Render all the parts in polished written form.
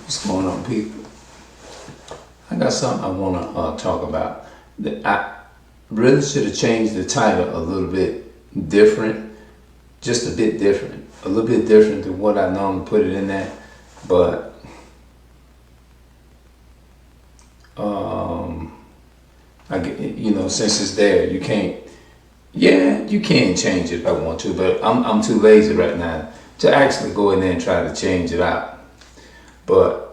What's going on, people? I got something I want to talk about. I really should have changed the title a little bit different, just a bit different, a little bit different than what I normally put it in there. But I get, since it's there, you can't. Yeah, you can change it if I want to, but I'm too lazy right now to actually go in there and try to change it out. But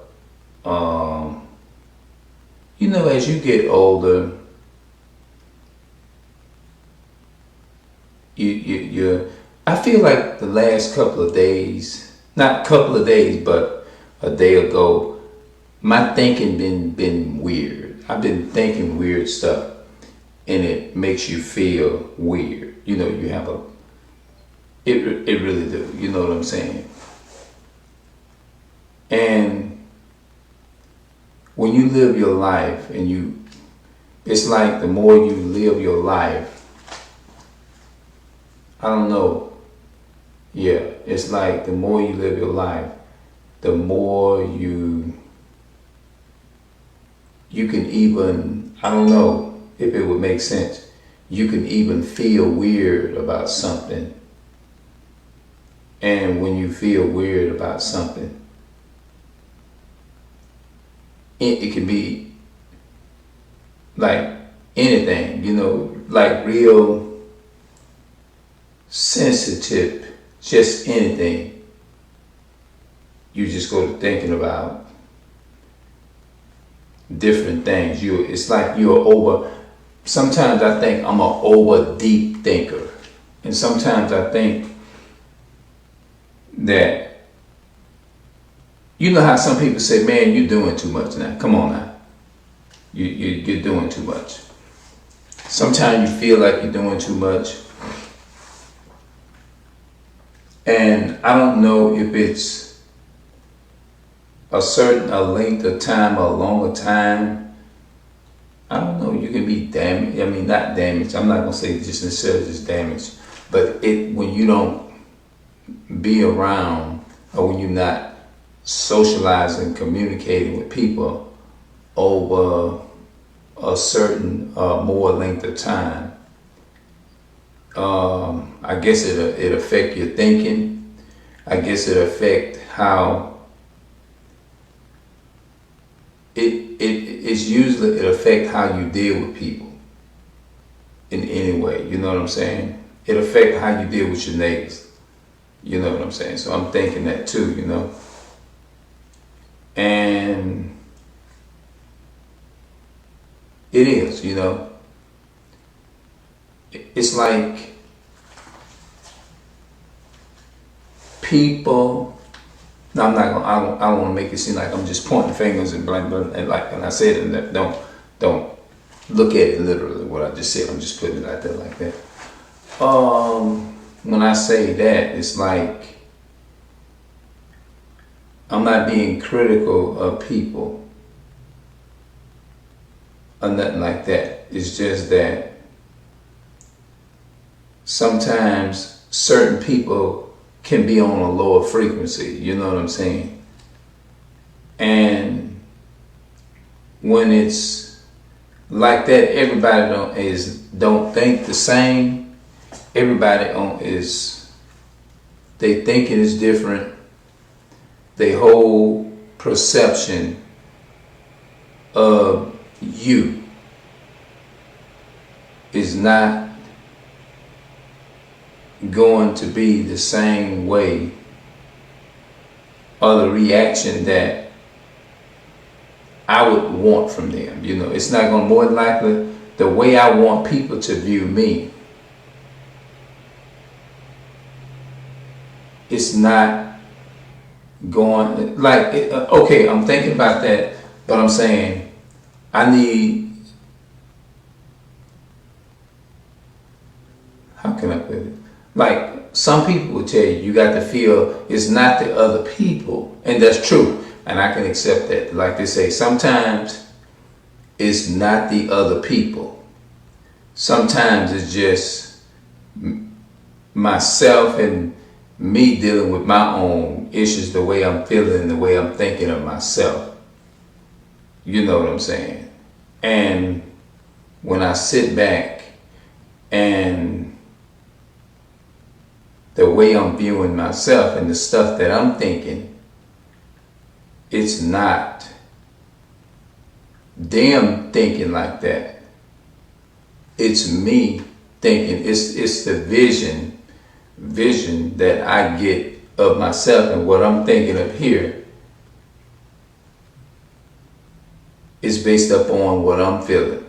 as you get older, you I feel like the last couple of days, not couple of days, but a day ago, my thinking been weird. I've been thinking weird stuff, and it makes you feel weird. You have it really do. You know what I'm saying? And when you live your life, it's like the more you live your life, I don't know. Yeah, it's like the more you live your life, the more you can even, I don't know if it would make sense, you can even feel weird about something. And when you feel weird about something, it can be like anything, like real sensitive, just anything. You just go to thinking about different things. It's like you're over. Sometimes I think I'm an over deep thinker, and sometimes I think that how some people say, "Man, you're doing too much now. Come on now, you're doing too much." Sometimes you feel like you're doing too much, and I don't know if it's a length of time or a longer time. I don't know. You can be damaged. I mean, not damaged. I'm not gonna say just necessarily just damaged, but when you don't be around, or when you're not socializing, communicating with people over a certain more length of time, I guess it affect your thinking. I guess it affect how it affect how you deal with people in any way. You know what I'm saying? It affect how you deal with your neighbors. You know what I'm saying? So I'm thinking that too, And it is, It's like people. No, I'm not gonna. I don't want to make it seem like I'm just pointing fingers and blank. And like when I said it, don't look at it literally. What I just said, I'm just putting it out there like that. When I say that, it's like I'm not being critical of people or nothing like that. It's just that sometimes certain people can be on a lower frequency. You know what I'm saying? And when it's like that, everybody don't think the same. Everybody they thinking is different. Their whole perception of you is not going to be the same way, or the reaction that I would want from them. It's not going to, more than likely, the way I want people to view me, it's not going like okay, I'm thinking about that, but I'm saying I need, how can I put it? Like some people will tell you got to feel it's not the other people, and that's true, and I can accept that. Like they say, sometimes it's not the other people. Sometimes it's just myself and me dealing with my own issues, the way I'm feeling, the way I'm thinking of myself. You know what I'm saying? And when I sit back and the way I'm viewing myself and the stuff that I'm thinking, it's not them thinking like that. It's me thinking. It's the vision that I get of myself, and what I'm thinking of here is based upon what I'm feeling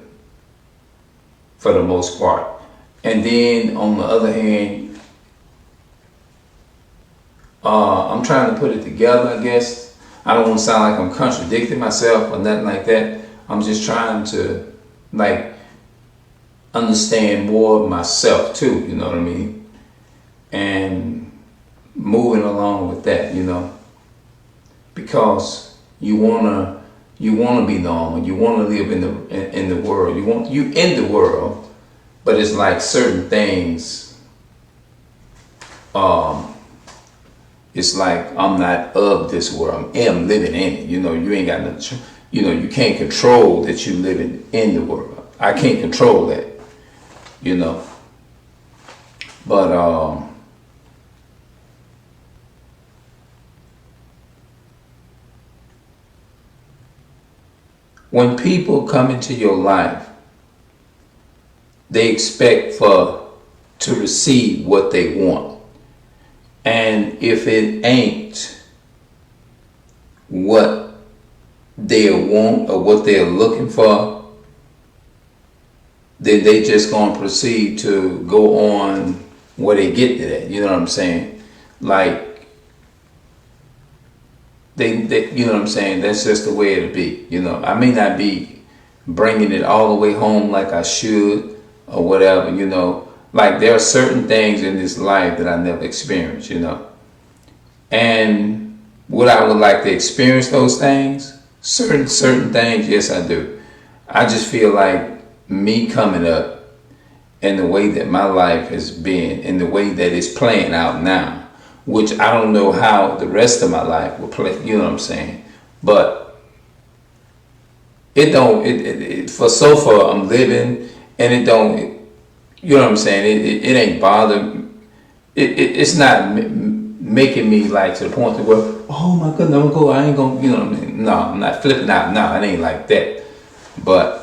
for the most part. And then on the other hand, I'm trying to put it together, I guess. I don't want to sound like I'm contradicting myself or nothing like that. I'm just trying to like understand more of myself too, you know what I mean? And moving along with that, you know, because you wanna be normal. You wanna live in the world. You in the world, but it's like certain things. It's like I'm not of this world. I am living in it. You know, you ain't got no. You know, you can't control that you living in the world. I can't control that. You know, but when people come into your life, they expect to receive what they want. And if it ain't what they want or what they're looking for, then they just gonna proceed to go on where they get to that. You know what I'm saying? Like they you know what I'm saying? That's just the way it'll be. You know, I may not be bringing it all the way home like I should or whatever. You know, like there are certain things in this life that I never experienced. You know, and would I would like to experience those things? Certain things, yes, I do. I just feel like me coming up and the way that my life has been and the way that it's playing out now, which I don't know how the rest of my life will play, you know what I'm saying? But it don't, for so far I'm living and it don't, you know what I'm saying? It ain't bothering, it's not making me like to the point to where, oh my goodness, I'm going, I ain't gonna, you know what I mean? No, I'm not flipping out, no, it ain't like that. But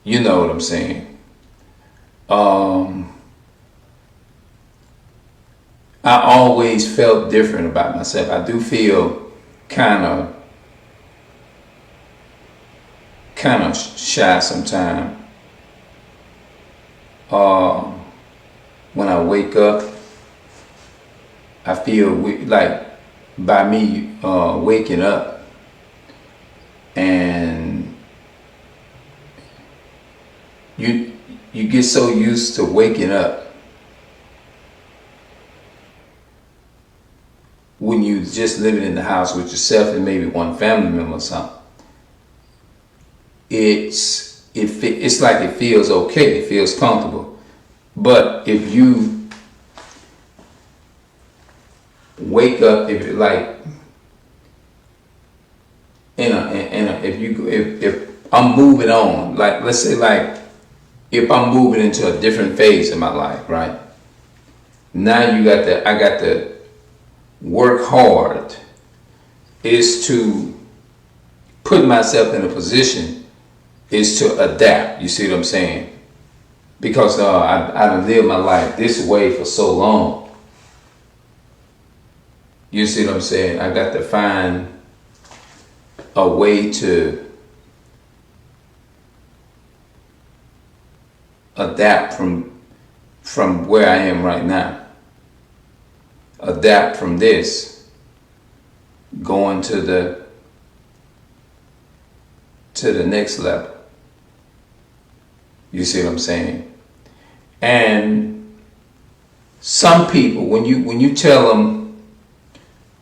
you know what I'm saying? I always felt different about myself. I do feel kind of shy sometimes. When I wake up, I feel like by me waking up and you get so used to waking up when you just living in the house with yourself and maybe one family member or something. It's like it feels okay, it feels comfortable. But if you wake up, if I'm moving on, like let's say like if I'm moving into a different phase of my life, right? Now I got to work hard is to put myself in a position is to adapt. You see what I'm saying? Because I've lived my life this way for so long. You see what I'm saying? I got to find a way to adapt from where I am right now. Adapt from this, going to the next level. You see what I'm saying? And some people, when you tell them,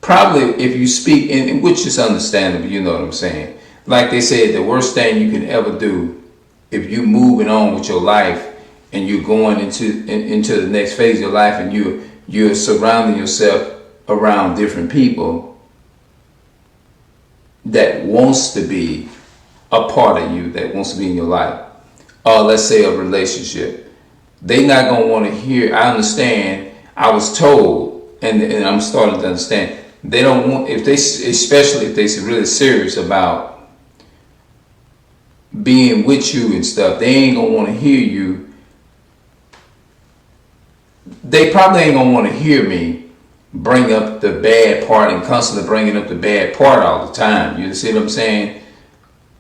probably if you speak, in which is understandable, you know what I'm saying. Like they said, the worst thing you can ever do if you moving on with your life and you're going into the next phase of your life and you're surrounding yourself around different people that wants to be a part of you, that wants to be in your life, or let's say a relationship, they not gonna want to hear. I understand. I was told, and I'm starting to understand. They don't want, if they, especially if they're really serious about being with you and stuff, they ain't gonna want to hear you. They probably ain't gonna want to hear me bring up the bad part and constantly bringing up the bad part all the time. You see what I'm saying?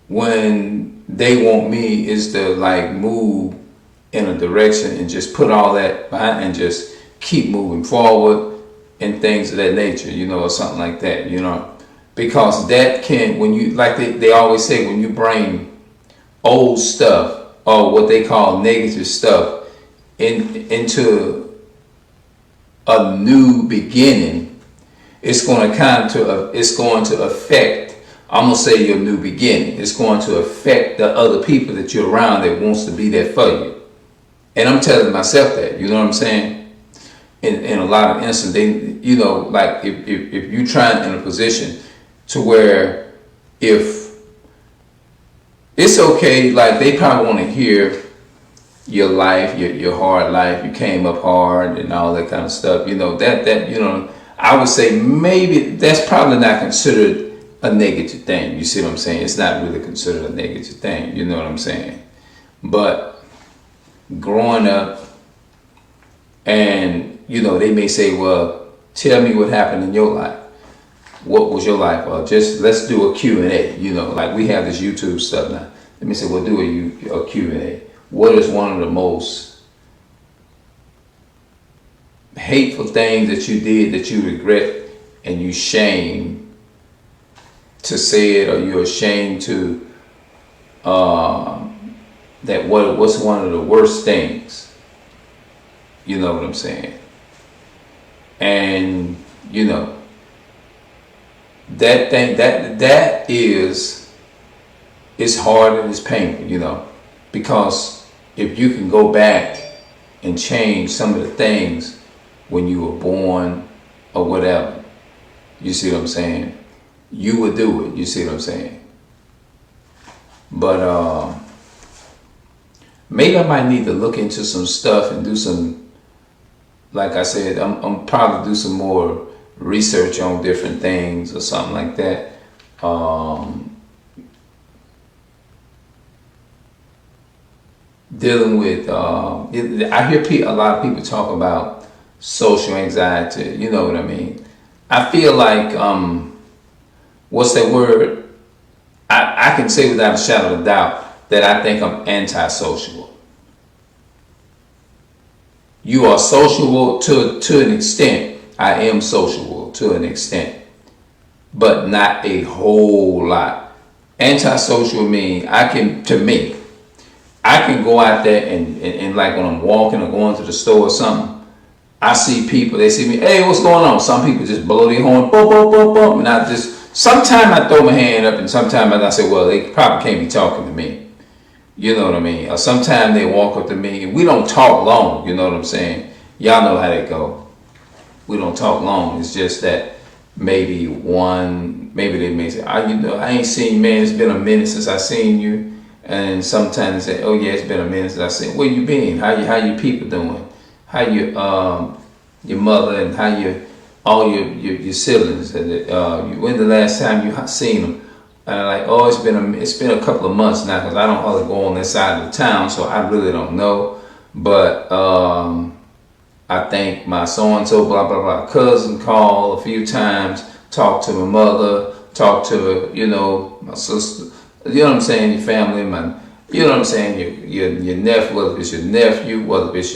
When they want me is to like move in a direction and just put all that behind and just keep moving forward and things of that nature, you know, or something like that, you know, because that can, when you, like they always say, when you bring old stuff or what they call negative stuff into a new beginning, it's going to affect, I'm going to say, your new beginning. It's going to affect the other people that you're around that wants to be there for you. And I'm telling myself that, you know what I'm saying? In a lot of instances, they, you know, like if you're trying in a position to where if it's okay, like they probably want to hear your life, your hard life, you came up hard and all that kind of stuff, you know, that, you know, I would say maybe that's probably not considered a negative thing. You see what I'm saying? It's not really considered a negative thing. You know what I'm saying? But growing up, and, you know, they may say, well, tell me what happened in your life. What was your life? Or just let's do a Q&A. You know, like we have this YouTube stuff now. Let me say, well, do a Q&A. What is one of the most hateful things that you did that you regret and you shame to say it, or you're ashamed to, what's one of the worst things? You know what I'm saying? And, you know, that thing, that is, it's hard and it's painful, you know, because if you can go back and change some of the things when you were born or whatever, you see what I'm saying? You would do it, you see what I'm saying? But maybe I might need to look into some stuff and do some, like I said, I'm probably do some more research on different things or something like that. Dealing with, I hear a lot of people talk about social anxiety, you know what I mean? I feel like, what's that word? I can say without a shadow of a doubt that I think I'm antisocial. You are sociable to an extent. I am sociable to an extent, but not a whole lot. Antisocial means I can go out there and like when I'm walking or going to the store or something, I see people, they see me, hey, what's going on? Some people just blow their horn, boom, boom, boom, boom, and I just, sometimes I throw my hand up and sometimes I say, well, they probably can't be talking to me. You know what I mean? Or sometimes they walk up to me and we don't talk long, you know what I'm saying? Y'all know how that go. We don't talk long. It's just that maybe they may say, you know, I ain't seen you, man, it's been a minute since I seen you. And sometimes they say, oh yeah, it's been a minute since I seen you. Where you been? How you people doing? How you, your mother and how all your siblings, when the last time you seen them? And I'm like, oh, it's been a couple of months now because I don't hardly go on that side of the town, so I really don't know. But I think my so-and-so, blah, blah, blah, cousin called a few times, talked to my mother, talked to, you know, my sister, you know what I'm saying, your family, you know what I'm saying, your nephew, whether it's your nephew, whether it's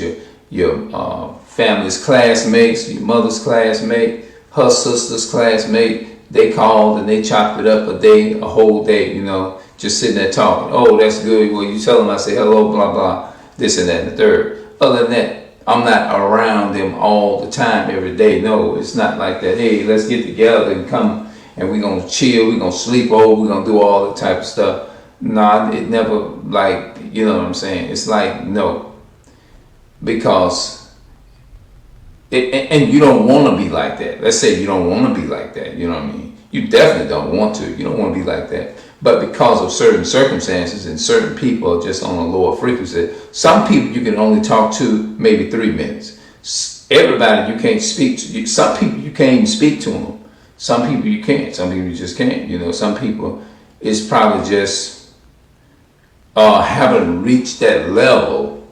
your family's classmates, your mother's classmate, her sister's classmate. They called and they chopped it up a whole day, you know, just sitting there talking. Oh, that's good. Well, you tell them I say hello, blah, blah, this and that and the third. Other than that, I'm not around them all the time, every day. No, it's not like that. Hey, let's get together and come and we're going to chill. We're going to sleep over. We're going to do all that type of stuff. No, it never, like, you know what I'm saying? It's like, no. Because and you don't want to be like that. Let's say you don't want to be like that. You know what I mean? You definitely don't want to. You don't want to be like that. But because of certain circumstances and certain people are just on a lower frequency, some people you can only talk to maybe 3 minutes. Everybody you can't speak to. Some people you can't even speak to them. Some people you can't. Some people you just can't. You know, some people it's probably just haven't reached that level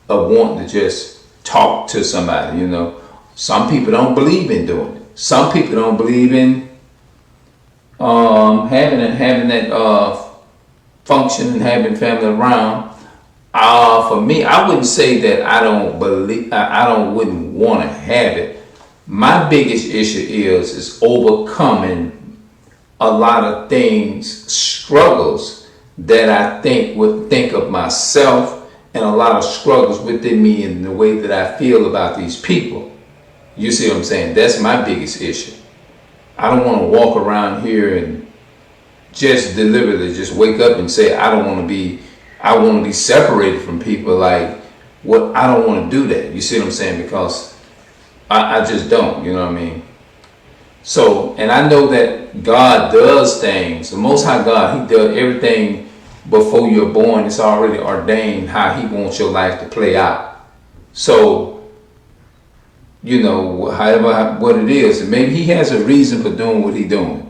of wanting to just talk to somebody. You know, some people don't believe in doing it. Some people don't believe in having that function and having family around. For me, I wouldn't say that I don't believe. Wouldn't want to have it. My biggest issue is overcoming a lot of things, struggles that I think of myself, and a lot of struggles within me and the way that I feel about these people. You see what I'm saying? That's my biggest issue. I don't want to walk around here and just deliberately just wake up and say I want to be separated from people. Like, what? I don't want to do that. You see what I'm saying? Because I just don't. You know what I mean? So, and I know that God does things. The Most High God, He does everything before you're born. It's already ordained how He wants your life to play out. So, you know, however what it is, and maybe He has a reason for doing what He's doing.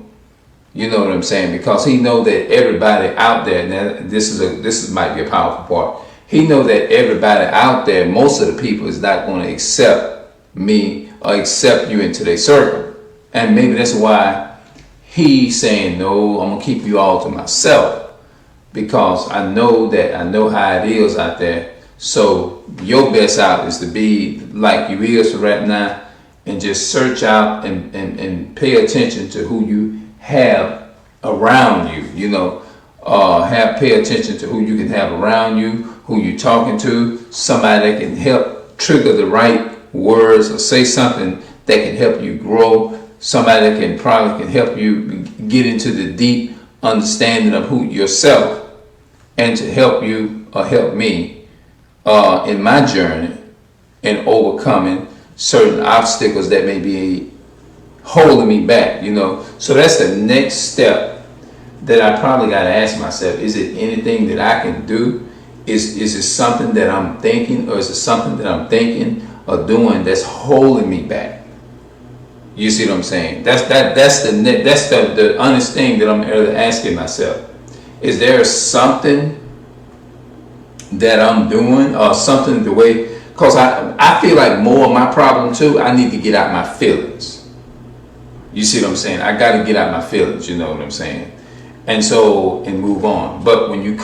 You know what I'm saying? Because He know that everybody out there. Now, this might be a powerful part. He know that everybody out there, most of the people, is not going to accept me or accept you into their circle. And maybe that's why He's saying, no, I'm gonna keep you all to myself, because I know how it is out there. So your best out is to be like you is right now, and just search out and pay attention to who you have around you. You know, pay attention to who you can have around you, who you're talking to, somebody that can help trigger the right words or say something that can help you grow. Somebody that can help you get into the deep understanding of who yourself, and to help you or help me in my journey in overcoming certain obstacles that may be holding me back. You know, so that's the next step that I probably got to ask myself: is it anything that I can do? Is it something that I'm thinking, or is it something that I'm thinking or doing that's holding me back? You see what I'm saying? That's the honest thing that I'm asking myself. Is there something that I'm doing, or something the way? Because I feel like more of my problem too, I need to get out my feelings. You see what I'm saying? I got to get out my feelings. You know what I'm saying? And so, and move on. But when you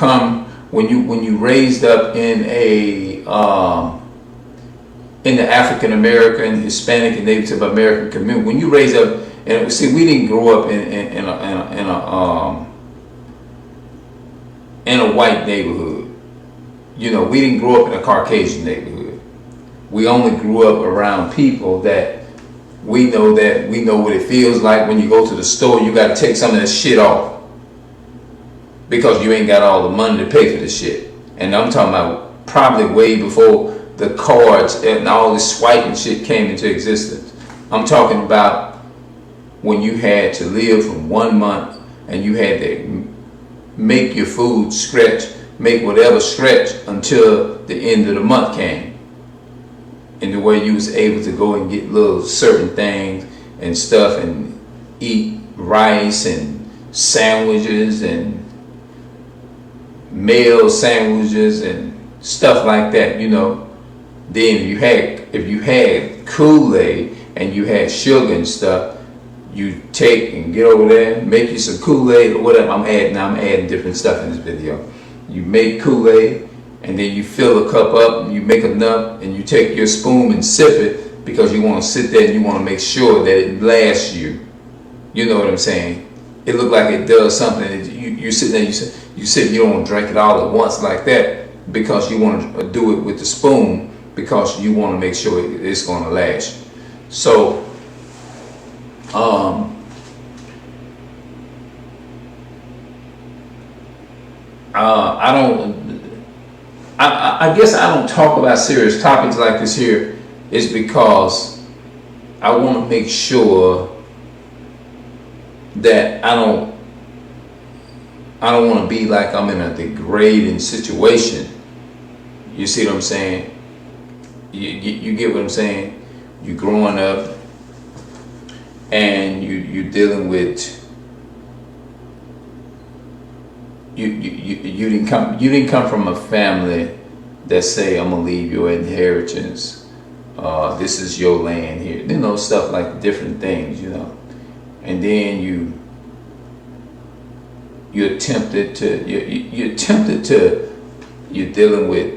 raised up in the African American, Hispanic, and Native American community, when you raise up, and see, we didn't grow up in a white neighborhood. You know, we didn't grow up in a Caucasian neighborhood. We only grew up around people that we know what it feels like when you go to the store. You got to take some of that shit off because you ain't got all the money to pay for the shit. And I'm talking about probably way before the cards and all this swiping shit came into existence. I'm talking about when you had to live for 1 month and you had to make your food stretch, make whatever stretch until the end of the month came. And the way you was able to go and get little certain things and stuff and eat rice and sandwiches and meal sandwiches and stuff like that, you know. Then if you had Kool-Aid and you had sugar and stuff, you take and get over there, make you some Kool-Aid or whatever. I'm adding different stuff in this video. You make Kool-Aid and then you fill a cup up and you make enough and you take your spoon and sip it because you want to sit there and you want to make sure that it lasts you. You know what I'm saying? It look like it does something. You sit there, you don't want to drink it all at once like that because you want to do it with the spoon, because you want to make sure it's going to last. So, I guess I don't talk about serious topics like this here is because I want to make sure that I don't want to be like I'm in a degrading situation. You see what I'm saying? You get what I'm saying? You growing up and you dealing with you didn't come from a family that say, I'm gonna leave your inheritance. This is your land here. You know, stuff like different things, you know. And then you're tempted to you're dealing with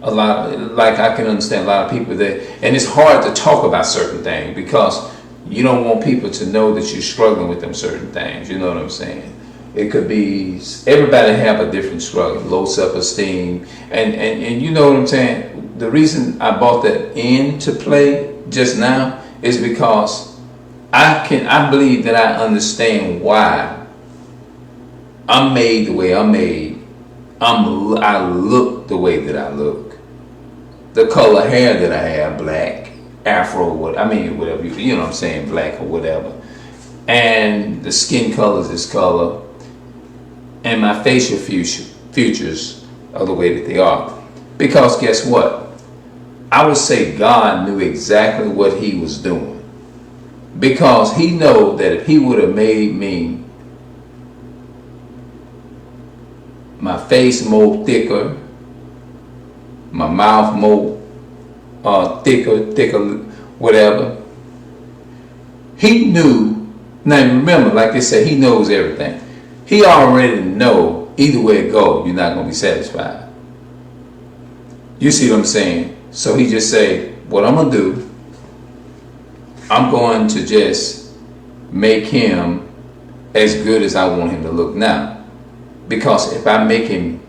a lot of, like, I can understand a lot of people that, and it's hard to talk about certain things because you don't want people to know that you're struggling with them certain things. You know what I'm saying? It could be, everybody have a different struggle, low self-esteem, and you know what I'm saying? The reason I brought that into play just now is because I believe that I understand why I'm made the way I'm made. I look the way that I look. The color hair that I have, black, afro, whatever, you know what I'm saying, black or whatever. And the skin color is this color. And my facial features are the way that they are. Because guess what? I would say God knew exactly what he was doing. Because he know that if he would have made me my face more thicker, my mouth more thicker, whatever, he knew. Now remember, like they say, he knows everything. He already know either way it go, you're not going to be satisfied. You see what I'm saying? So he just say, what I'm going to do, I'm going to just make him as good as I want him to look now. Because if I make him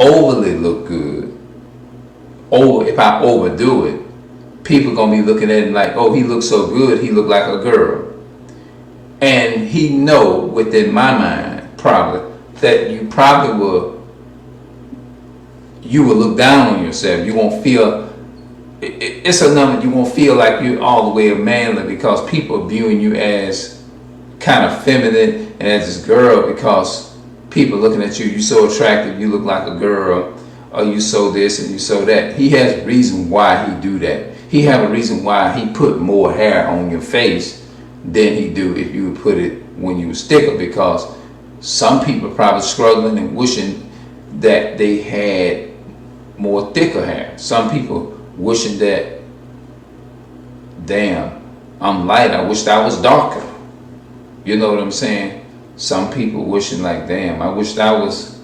overly look good, or if I overdo it, people going to be looking at him like, oh, he looks so good, he look like a girl. And he know within my mind probably that you probably will look down on yourself. You won't feel, it's a number, you won't feel like you're all the way manly because people are viewing you as kind of feminine and as this girl because people looking at you, you're so attractive, you look like a girl, or you so this and you so that. He has a reason why he do that. He have a reason why he put more hair on your face than he do if you would put it when you was thicker, because some people are probably struggling and wishing that they had more thicker hair. Some people wishing that, damn, I'm light, I wished I was darker. You know what I'm saying? Some people wishing like, damn, I wished I was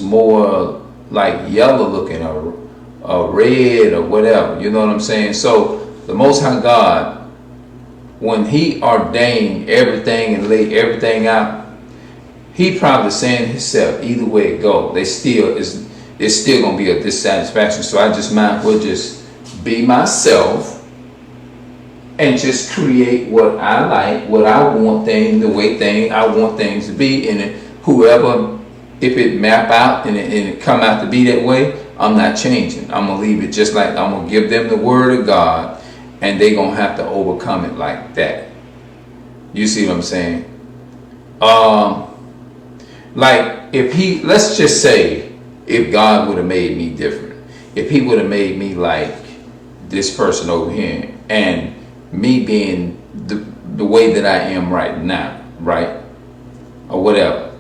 more like yellow looking or red or whatever. You know what I'm saying? So the Most High God, when he ordained everything and laid everything out, he probably saying himself, either way it go, it's still gonna be a dissatisfaction. So I just might as well just be myself and just create what I like, what I want things, the way I want things to be, and whoever, if it map out and it come out to be that way, I'm not changing. I'm gonna leave it just like I'm gonna give them the word of God. And they're going to have to overcome it like that. You see what I'm saying? Like, let's just say, if God would have made me different. If he would have made me like this person over here. And me being the way that I am right now, right? Or whatever.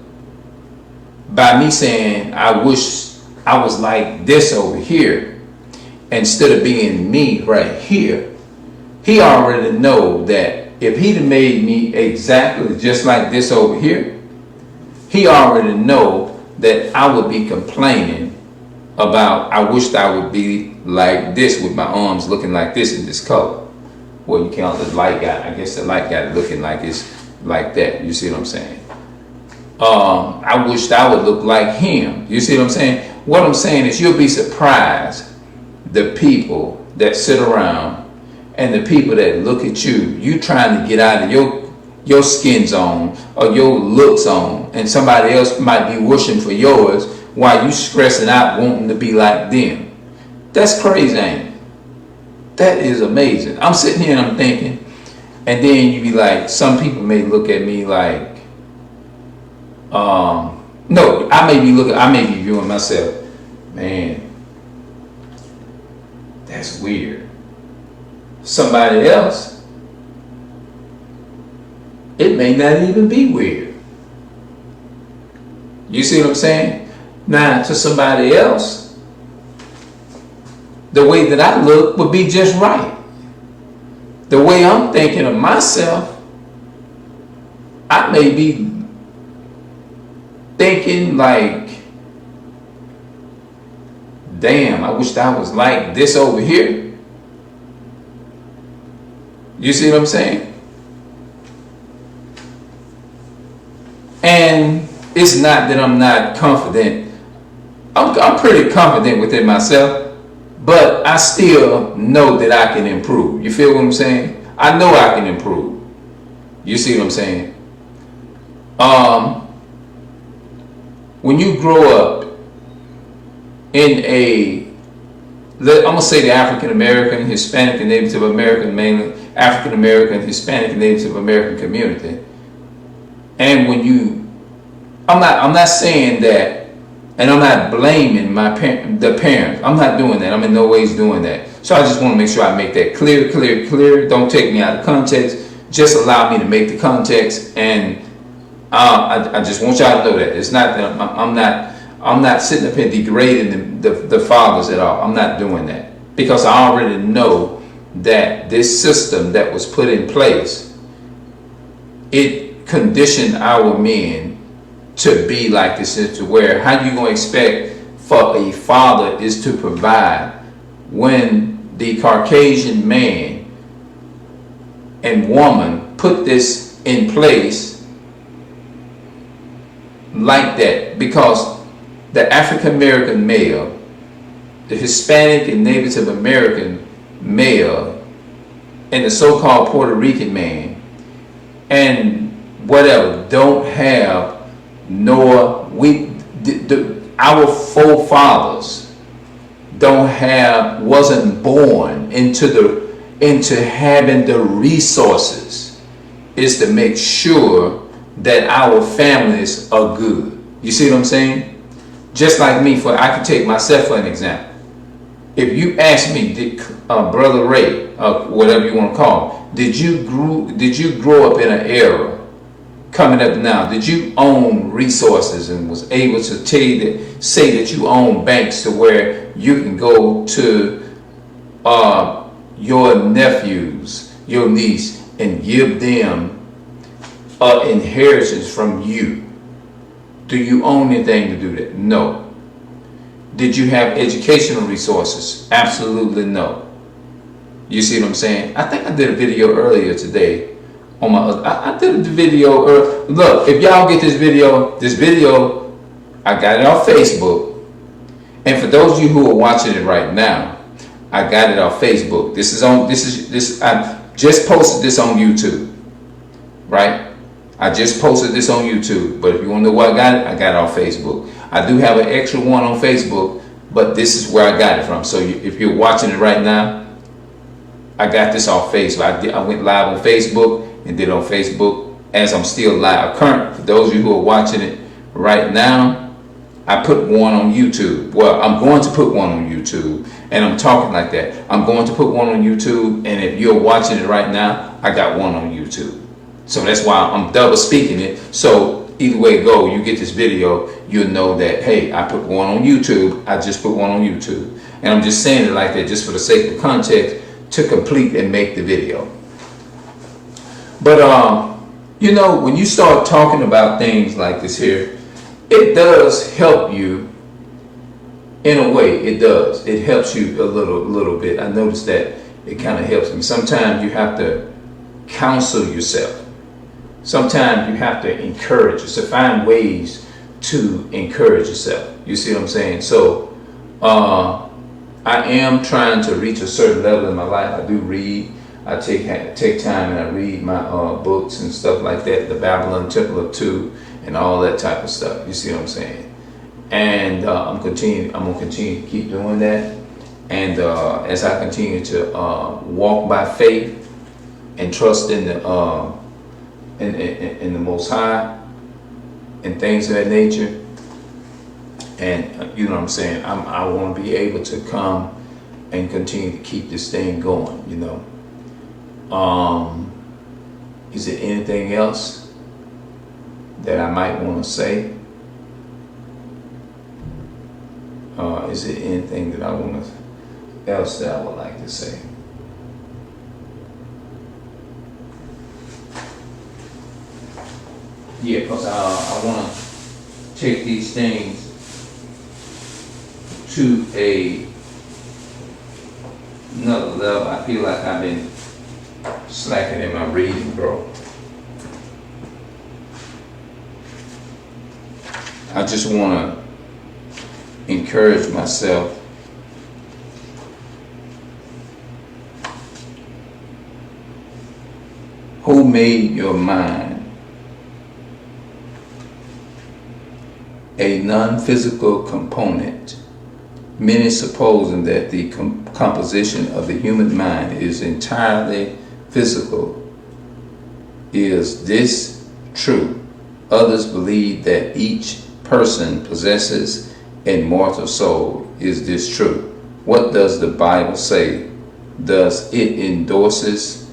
By me saying, I wish I was like this over here. Instead of being me right here. He already know that if he'd have made me exactly just like this over here, he already know that I would be complaining about, I wished I would be like this with my arms looking like this in this color. Well, you can't, the light guy, I guess the light guy looking like it's like that. You see what I'm saying? I wished I would look like him. You see what I'm saying? What I'm saying is you'll be surprised the people that sit around and the people that look at you trying to get out of your skin zone or your look zone, and somebody else might be wishing for yours while you stressing out wanting to be like them. That's crazy, ain't it? That is amazing. I'm sitting here and I'm thinking, and then you be like, some people may look at me like, no, I may be viewing myself, man, that's weird. Somebody else, it may not even be weird. You see what I'm saying? Now, to somebody else, the way that I look would be just right. The way I'm thinking of myself, I may be thinking like, damn, I wish I was like this over here. You see what I'm saying? And it's not that I'm not confident. I'm pretty confident within myself, but I still know that I can improve. You feel what I'm saying? I know I can improve. You see what I'm saying? When you grow up in I'm gonna say the African American, Hispanic, and Native American, mainly African American, Hispanic, and Native American community, and when you, I'm not saying that, and I'm not blaming the parents. I'm not doing that. I'm in no ways doing that. So I just want to make sure I make that clear. Don't take me out of context. Just allow me to make the context, and I just want y'all to know that it's not that I'm not sitting up here degrading the fathers at all. I'm not doing that, because I already know that this system that was put in place, it conditioned our men to be like this, to where how you going to expect for a father is to provide when the Caucasian man and woman put this in place like that? Because the African American male, the Hispanic and Native American male, and the so-called Puerto Rican man, and whatever, don't have, nor our forefathers wasn't born into having the resources, is to make sure that our families are good. You see what I'm saying? Just like me, I can take myself for an example. If you ask me, Brother Ray, whatever you want to call, did you grow up in an era coming up now? Did you own resources and was able to say that you own banks to where you can go to your nephews, your niece, and give them an inheritance from you? Do you own anything to do that? No. Did you have educational resources? Absolutely no. You see what I'm saying? I think I did a video earlier today on my I did a video. Look, if y'all get this video, I got it off Facebook. And for those of you who are watching it right now, I got it off Facebook. I just posted this on YouTube. Right? I just posted this on YouTube, but if you want to know where I got it off Facebook. I do have an extra one on Facebook, but this is where I got it from. So if you're watching it right now, I got this off Facebook. I went live on Facebook and did on Facebook as I'm still live. For those of you who are watching it right now, I put one on YouTube. Well, I'm going to put one on YouTube, and I'm talking like that. I'm going to put one on YouTube, and if you're watching it right now, I got one on YouTube. So that's why I'm double speaking it. So either way it go, you get this video, you'll know that, hey, I put one on YouTube. I just put one on YouTube. And I'm just saying it like that just for the sake of the context to complete and make the video. But, when you start talking about things like this here, it does help you in a way. It does. It helps you a little bit. I noticed that it kind of helps me. Sometimes you have to counsel yourself. Sometimes you have to encourage yourself, find ways to encourage yourself. You see what I'm saying? So I am trying to reach a certain level in my life. I do read. I take time and I read my books and stuff like that, the Babylon Temple of Two and all that type of stuff. You see what I'm saying? And I'm gonna continue to keep doing that. And as I continue to walk by faith and trust in the Most High and things of that nature, and you know what I'm saying, I want to be able to come and continue to keep this thing going. You know, is there anything else that I might want to say? Is there anything that I want to else that I would like to say? Yeah, because I want to take these things to another level. I feel like I've been slacking in my reading, bro. I just want to encourage myself who made your mind a non-physical component, many supposing that the composition of the human mind is entirely physical. Is this true? Others believe that each person possesses a mortal soul. Is this true? What does the Bible say? Does it endorses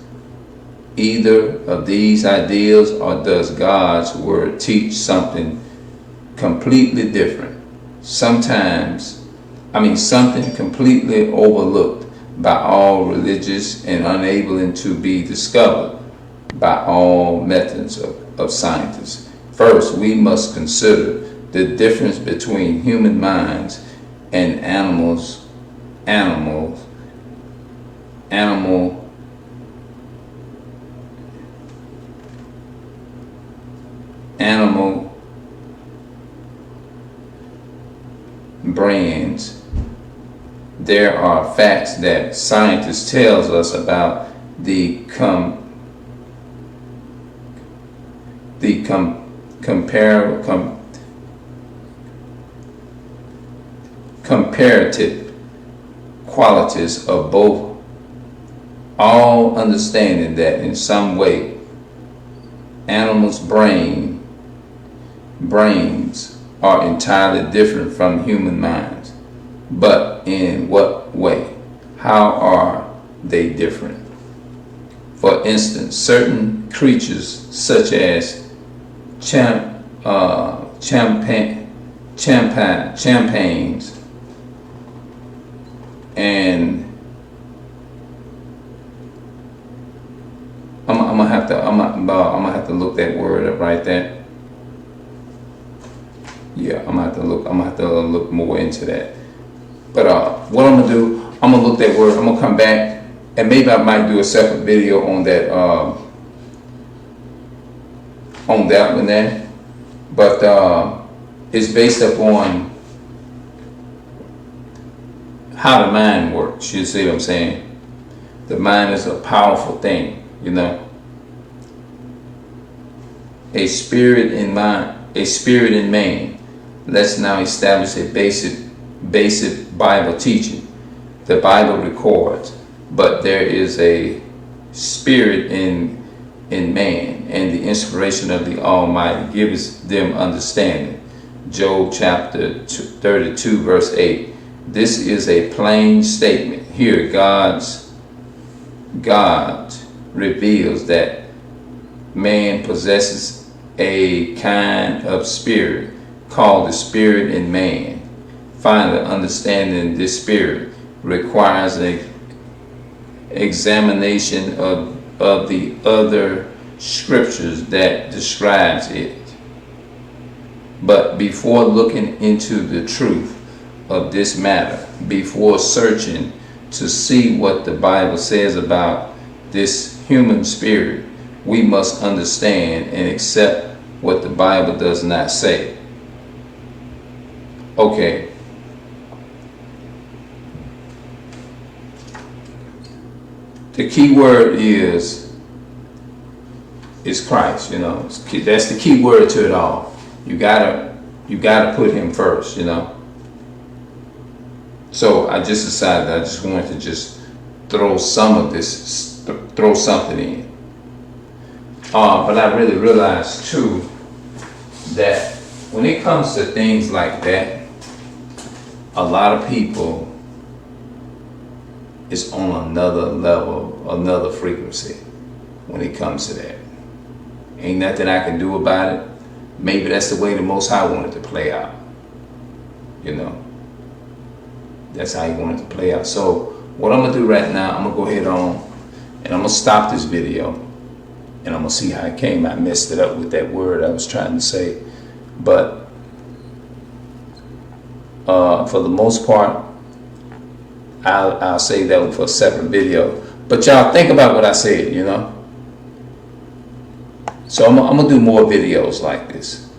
either of these ideas, or does God's word teach something completely different? Something completely overlooked by all religious and unable to be discovered by all methods of scientists. First, we must consider the difference between human minds and animal brains. There are facts that scientists tells us about the comparative qualities of both, all understanding that in some way animals' brains are entirely different from human minds. But in what way? How are they different? For instance, certain creatures such as chimpanzees and I'm gonna have to look that word up right there. Yeah, I'm gonna have to look more into that. But what I'm gonna do, I'm gonna look that word. I'm gonna come back, and maybe I might do a separate video on that one there. But it's based upon how the mind works. You see what I'm saying? The mind is a powerful thing, you know. A spirit in man. Let's now establish a basic Bible teaching. The Bible records, but there is a spirit in man, and the inspiration of the Almighty gives them understanding. Job chapter 32 verse 8. This is a plain statement. Here God reveals that man possesses a kind of spirit called the spirit in man. Finally, understanding this spirit requires an examination of the other scriptures that describes it. But before looking into the truth of this matter, before searching to see what the Bible says about this human spirit, we must understand and accept what the Bible does not say. Okay. The key word is Christ, you know. That's the key word to it all. You gotta put him first, you know. So I just decided I just wanted to just throw some of this, throw something in. But I really realized too that when it comes to things like that, a lot of people is on another level, another frequency when it comes to that. Ain't nothing I can do about it. Maybe that's the way the Most High wanted to play out. You know, that's how he wanted to play out. So what I'm gonna do right now, I'm gonna go ahead on and I'm gonna stop this video and I'm gonna see how it came. I messed it up with that word I was trying to say, but for the most part, I'll save that one for a separate video. But y'all think about what I said, you know. So I'm gonna do more videos like this.